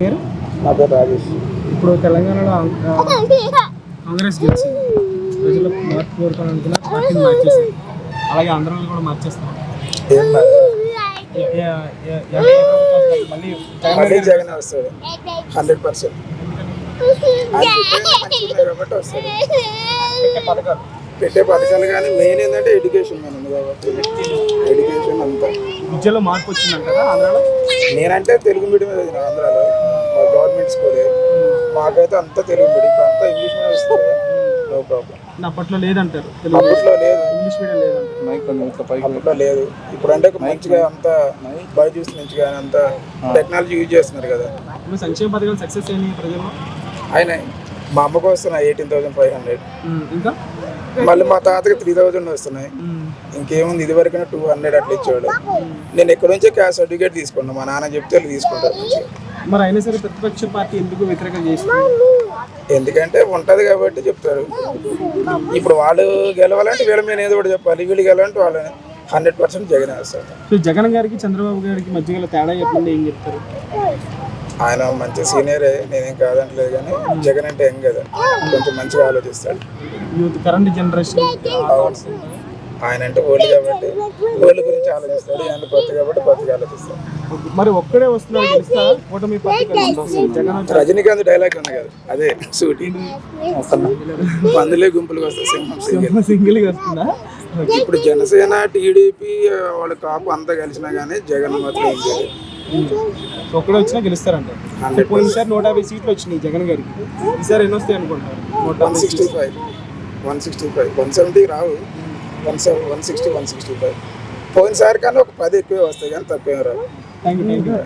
పేరు నా పేరు రాజేష్. ఇప్పుడు తెలంగాణలో కాంగ్రెస్ గెలిచింది. ప్రజలు మార్పు కోరుకోవాలనుకున్న పార్టీని మార్చేసింది. అలాగే ఆంధ్రాలో కూడా మార్చేస్తారు. ఏం కాదు. మళ్ళీ మళ్ళీ జగన్ వస్తాడు 100%. కాబట్టి వస్తాడు. పథకాలు పెట్టే పథకాలు కానీ మెయిన్ ఏంటంటే ఎడ్యుకేషన్ మెయిన్ ఉంది కాబట్టి ఎడ్యుకేషన్ అంతా విద్యలో మార్పు వచ్చిందంట కదా ఆంధ్రాలో. నేనంటే తెలుగు మీడియం చదివిన ఆంధ్రాలో మా గవర్నమెంట్ స్కూలే. మాకైతే అంతా తెలుగు మీడియం, ఇప్పుడు అంతా ఇంగ్లీష్ మీడియం వస్తుంది. No problem. అప్పట్లో లేదంటారు, అప్పట్లో లేదు, ఇంగ్లీష్ మీడియం లేదంటారు. అప్పట్లో లేదు. ఇప్పుడు అంటే మంచిగా అంతా బైజూస్ నుంచి కానీ అంతా టెక్నాలజీ యూజ్ చేస్తున్నారు కదా. ఇప్పుడు సంక్షేమ పథకాలు సక్సెస్ అయినాయి ప్రజల్లో. ఆయన మా అమ్మకు వస్తున్నాయి 18,500. ఇంకా మళ్ళీ మా తాతకి 3,000 వస్తున్నాయి. ఇంకేముంది, ఇది వరకు 200 అట్లా ఇచ్చేవాడు. నేను ఎక్కడి నుంచే క్యాస్ట్ సర్టిఫికేట్ తీసుకున్నాను. మా నాన్న చెప్తే వాళ్ళు తీసుకుంటారు మంచిగా. మరి అయినా సరే ప్రతిపక్ష పార్టీ ఎందుకు వ్యతిరేకం చేస్తుంది? ఎందుకంటే ఉంటుంది కాబట్టి చెప్తారు. ఇప్పుడు వాళ్ళు గెలవాలంటే వీళ్ళ మీద ఏదో ఒకటి చెప్పాలి, వీళ్ళు గెలవాలంటే వాళ్ళు 100% జగన్ వేస్తారు. సో జగన్ గారికి చంద్రబాబు గారికి మధ్య తేడా చెప్పండి, ఏం చెప్తారు? ఆయన మంచి సీనియరే, నేనేం కాదంటలేదు. కానీ జగన్ అంటే ఏం కదా, కొంచెం మంచిగా ఆలోచిస్తాడు. యూత్ కరెంట్ జనరేషన్ ఆయన అంటే ఓల్డ్ కాబట్టి ఓల్డ్ గురించి ఆలోచిస్తాడు. ఆయన కొత్త కాబట్టి కొత్తగా ఆలోచిస్తాడు. మరి ఒక్కడే వస్తున్నాడు గెలుస్తా కూటమి పార్టీ జగన్. రజనీకాంత్ డైలాగ్ ఉంది కదా, అదే సూటి పందులే గుంపులుగా వస్తాయి, సింహం సింగిల్ గా వస్తుందా? ఇప్పుడు జనసేన టీడీపీ వాళ్ళ కాపు అంతా కలిసినా కానీ జగన్ మాత్రం ఏం చేయలేదు. ఒక్కడే వచ్చినా గెలుస్తారంట. పోయినసారి 150 సీట్లు వచ్చినాయి జగన్ గారికి. ఈసారి ఎన్ని వస్తాయి అనుకుంటారు? 165, 165, 170 రావు. 160, 165. పోయినసారి కన్నా ఒక 10 ఎక్కువే వస్తాయి కానీ తక్కువ రావు. Thank you.